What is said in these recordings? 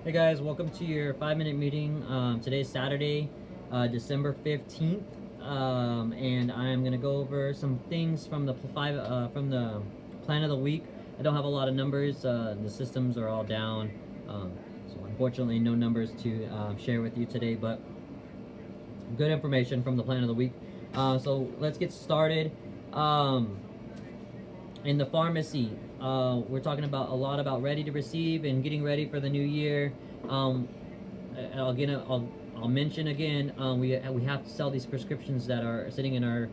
Hey guys, welcome to your 5-minute meeting. Today's Saturday, December 15th, and I'm gonna go over some things from the plan of the week. I don't have a lot of numbers. The systems are all down, so unfortunately, no numbers to share with you today. But good information from the plan of the week. So let's get started. Um, in the pharmacy, we're talking about a lot about ready to receive and getting ready for the new year. Um, I'll mention again, we have to sell these prescriptions that are sitting in our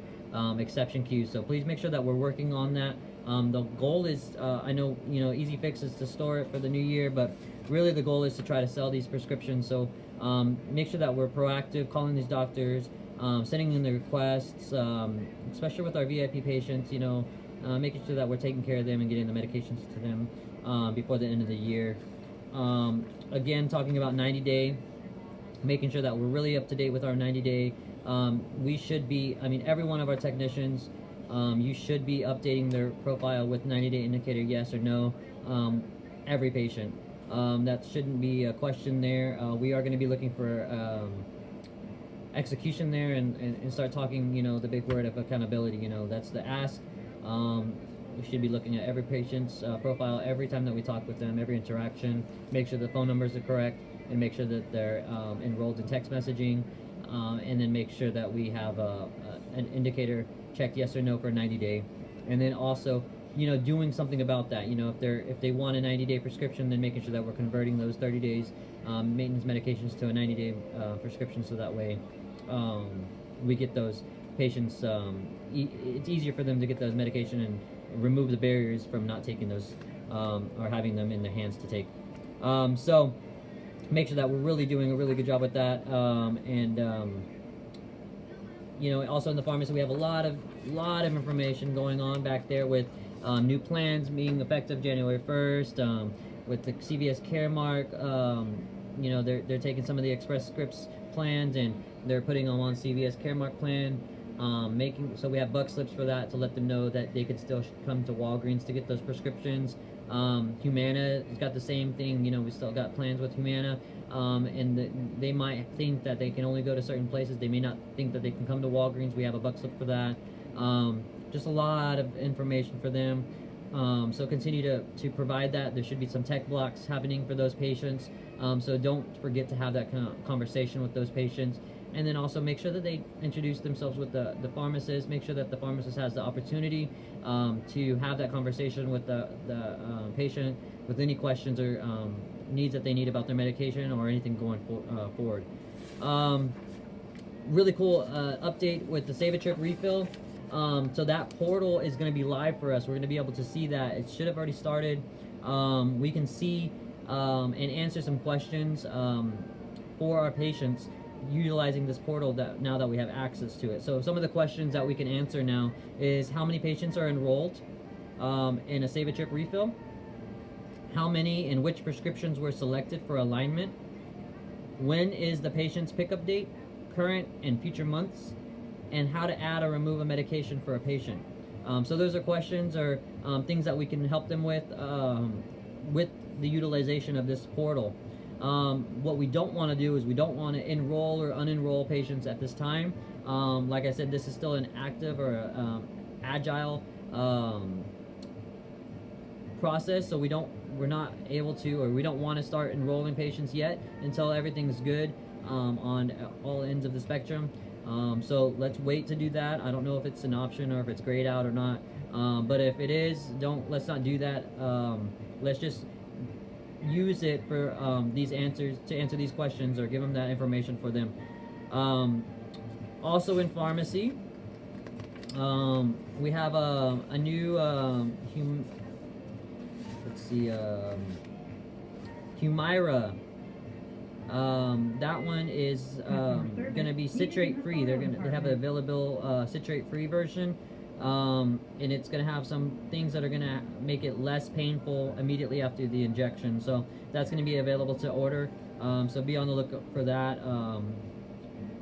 exception queue. So please make sure that we're working on that. The goal is, I know easy fix is to store it for the new year, but really the goal is to try to sell these prescriptions. So make sure that we're proactive, calling these doctors, sending in the requests, especially with our VIP patients. Making sure that we're taking care of them and getting the medications to them before the end of the year. Again, talking about 90-day, making sure that we're really up to date with our 90-day. We should be, every one of our technicians, you should be updating their profile with 90-day indicator, yes or no. Every patient. That shouldn't be a question there. We are going to be looking for execution there and start talking, the big word of accountability. That's the ask. We should be looking at every patient's profile every time that we talk with them, every interaction, make sure the phone numbers are correct, and make sure that they're enrolled in text messaging, and then make sure that we have an indicator checked yes or no for 90-day. And then also, doing something about that. If they want a 90-day prescription, then making sure that we're converting those 30 days maintenance medications to a 90-day prescription, so that way we get those patients, it's easier for them to get those medication and remove the barriers from not taking those or having them in their hands to take. So make sure that we're really doing a really good job with that. Also in the pharmacy, we have a lot of information going on back there with new plans being effective January 1st, with the CVS Caremark. They're taking some of the Express Scripts plans and they're putting them on CVS Caremark plan. So we have buck slips for that to let them know that they could still come to Walgreens to get those prescriptions. Humana has got the same thing. We still got plans with Humana, and they might think that they can only go to certain places. They may not think that they can come to Walgreens. We have a buck slip for that. Just a lot of information for them. So continue to provide that. There should be some tech blocks happening for those patients. So don't forget to have that kind of conversation with those patients. And then also make sure that they introduce themselves with the pharmacist. Make sure that the pharmacist has the opportunity to have that conversation with the patient with any questions or needs that they need about their medication or anything going forward. Really cool update with the Save a Trip refill. So that portal is going to be live for us. We're going to be able to see that. It should have already started. We can see and answer some questions for our patients utilizing this portal now that we have access to it. So some of the questions that we can answer now is how many patients are enrolled in a Save a Trip refill, how many and which prescriptions were selected for alignment, when is the patient's pickup date, current and future months, and how to add or remove a medication for a patient. So those are questions or things that we can help them with the utilization of this portal. What we don't want to do is we don't want to enroll or unenroll patients at this time. Like I said, this is still an active or agile process, so we're not able to, or we don't want to start enrolling patients yet until everything's good on all ends of the spectrum. So let's wait to do that. I don't know if it's an option or if it's grayed out or not, but if it is, let's not do that. Let's just use it for these answers, to answer these questions or give them that information for them. Also in pharmacy, we have a new Humira. That one is gonna be citrate free. They have an available citrate free version. And it's going to have some things that are going to make it less painful immediately after the injection. So that's going to be available to order. So be on the lookout for that.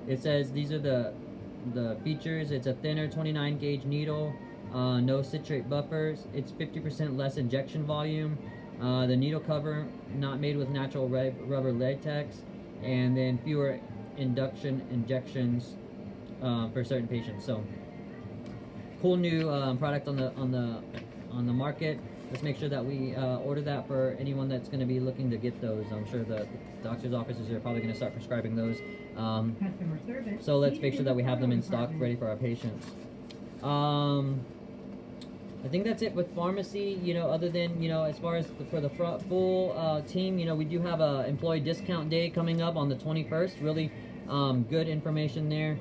It says these are the features. It's a thinner 29 gauge needle, no citrate buffers. It's 50% less injection volume. The needle cover not made with natural rubber latex, and then fewer injections for certain patients. So cool new product on the market. Let's make sure that we order that for anyone that's going to be looking to get those. I'm sure the doctor's offices are probably going to start prescribing those. Customer service. So let's make sure that we have them in stock, ready for our patients. I think that's it with pharmacy. You know, other than, you know, as far as for the full team, you know, we do have a employee discount day coming up on the 21st. Really good information there.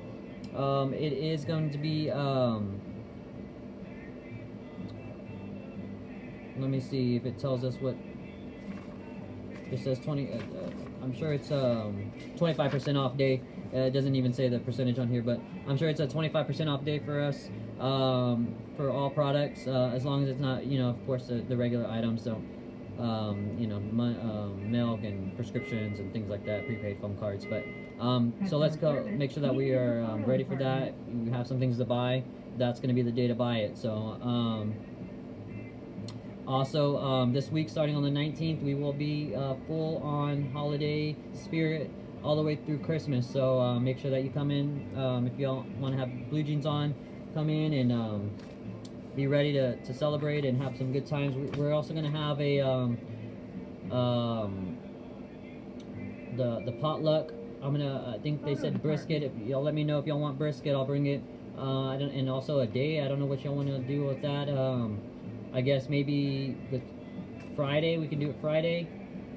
It is going to be let me see if it tells us what it says. 20 I'm sure it's 25% off day. It doesn't even say the percentage on here, but I'm sure it's a 25% off day for us, for all products, as long as it's not, you know, of course, the regular items. So you know, milk and prescriptions and things like that, prepaid phone cards. But so let's go make sure that we are ready for that. We have some things to buy. That's going to be the day to buy it. So also, this week, starting on the 19th, we will be full on holiday spirit all the way through Christmas. So make sure that you come in. If y'all want to have blue jeans on, come in and be ready to celebrate and have some good times. We're also going to have a the potluck. I think they said brisket. If y'all let me know if y'all want brisket, I'll bring it. And also a day. I don't know what y'all want to do with that. I guess maybe the Friday, we can do it Friday,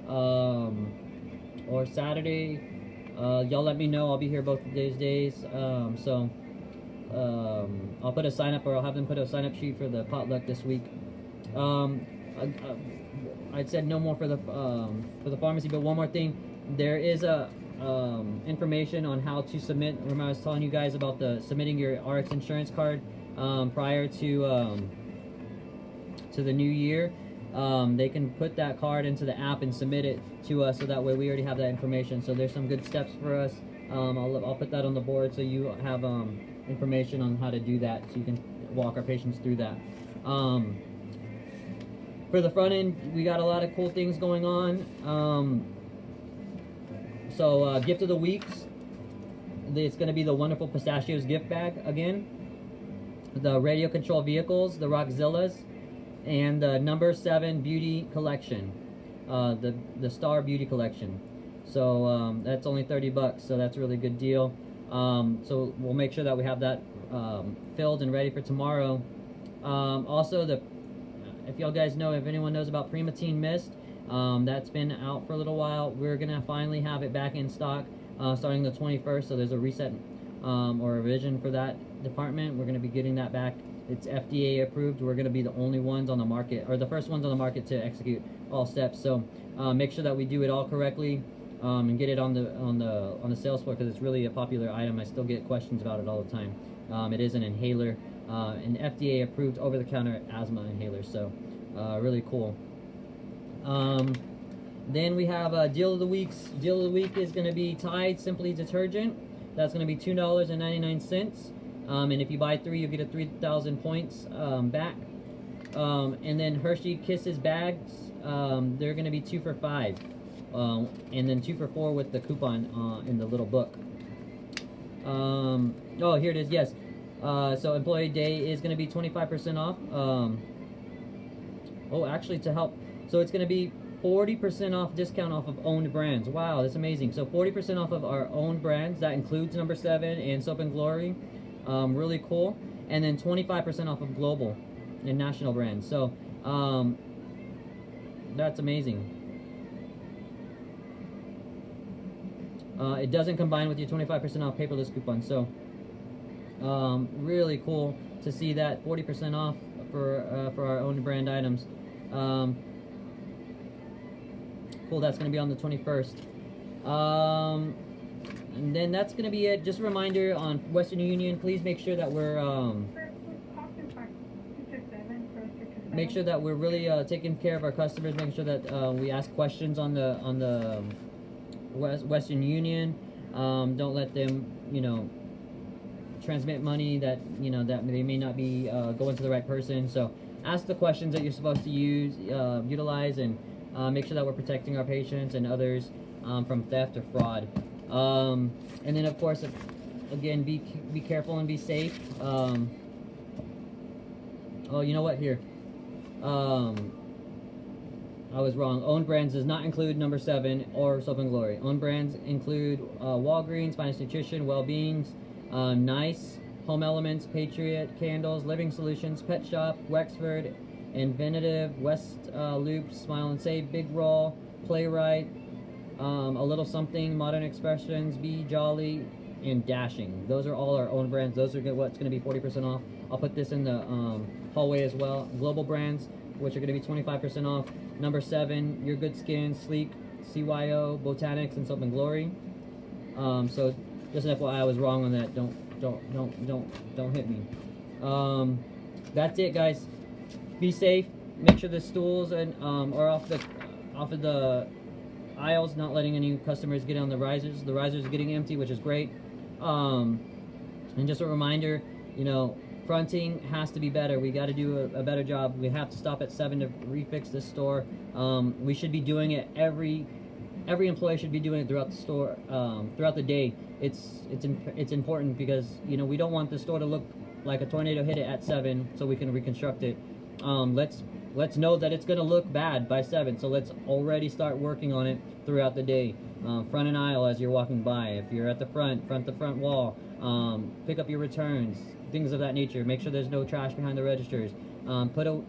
or Saturday. Y'all let me know. I'll be here both of those days. So I'll put a sign up, or I'll have them put a sign up sheet for the potluck this week. I'd said no more for the pharmacy, but one more thing. There is a information on how to submit. Remember, I was telling you guys about submitting your RX insurance card prior to the new year. They can put that card into the app and submit it to us, so that way we already have that information. So there's some good steps for us. I'll put that on the board so you have information on how to do that, so you can walk our patients through that. For the front end, we got a lot of cool things going on. So gift of the weeks, it's going to be the Wonderful Pistachios gift bag again, the radio control vehicles, the Rockzillas, and the number 7 beauty collection, the Star Beauty collection. So that's only $30, so that's a really good deal. So we'll make sure that we have that filled and ready for tomorrow. Also, if y'all guys know, if anyone knows about Primatene Mist, that's been out for a little while. We're gonna finally have it back in stock starting the 21st. So there's a reset or a revision for that department. We're gonna be getting that back. It's FDA approved. We're gonna be the only ones on the market, or the first ones on the market to execute all steps. So make sure that we do it all correctly and get it on the sales floor, because it's really a popular item. I still get questions about it all the time. It is an inhaler, an FDA approved over-the-counter asthma inhaler. So really cool. Then we have a deal of the week. Deal of the week is going to be Tide Simply detergent. That's going to be $2.99. And if you buy 3, you get a 3,000 points back. And then Hershey Kisses bags, they're going to be 2 for $5. And then 2 for $4 with the coupon in the little book. Oh, here it is. Yes. So Employee Day is going to be 25% off. Oh, actually, to help. So it's going to be 40% off discount off of owned brands. Wow, that's amazing. So 40% off of our own brands. That includes Number 7 and Soap and Glory. Really cool. And then 25% off of global and national brands. So that's amazing. It doesn't combine with your 25% off paperless coupon. So really cool to see that 40% off for our own brand items. Cool, that's going to be on the 21st. And then that's going to be it. Just a reminder on Western Union, please make sure that we're really taking care of our customers, making sure that we ask questions on the Western Union. Don't let them, transmit money that that they may not be going to the right person. So ask the questions that you're supposed to utilize, and Make sure that we're protecting our patients and others from theft or fraud. And then, of course, again, be careful and be safe. Oh, you know what? Here. I was wrong. Own brands does not include number 7 or Soap and Glory. Own brands include Walgreens, Finest Nutrition, Well-Beings, Nice, Home Elements, Patriot, Candles, Living Solutions, Pet Shop, Wexford, Inventative, West Loop, Smile and Save, Big Roll, Playwright, A Little Something, Modern Expressions, Be Jolly, and Dashing. Those are all our own brands. Those are what's going to be 40% off. I'll put this in the hallway as well. Global brands, which are going to be 25% off. Number 7, Your Good Skin, Sleek, CYO, Botanics, and Soap and Glory. So just an FYI, I was wrong on that. Don't hit me. That's it, guys. Be safe. Make sure the stools and are off of the aisles, not letting any customers get on the risers. The risers are getting empty, which is great. And just a reminder, you know, fronting has to be better. We got to do a better job. We have to stop at 7 to refix this store. We should be doing it every employee should be doing it throughout the store, throughout the day. It's important because, you know, we don't want the store to look like a tornado hit it at 7 so we can reconstruct it. Let's know that it's gonna look bad by 7, so let's already start working on it throughout the day. Front an aisle as you're walking by. If you're at the front wall. Pick up your returns, things of that nature. Make sure there's no trash behind the registers.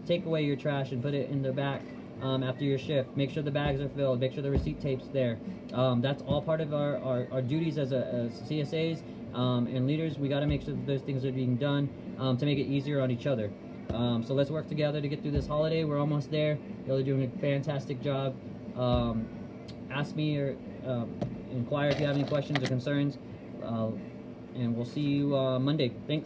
Take away your trash and put it in the back after your shift. Make sure the bags are filled. Make sure the receipt tape's there. That's all part of our duties as CSAs and leaders. We got to make sure that those things are being done to make it easier on each other. So let's work together to get through this holiday. We're almost there. Y'all are doing a fantastic job. Ask me or inquire if you have any questions or concerns. And we'll see you Monday. Thanks.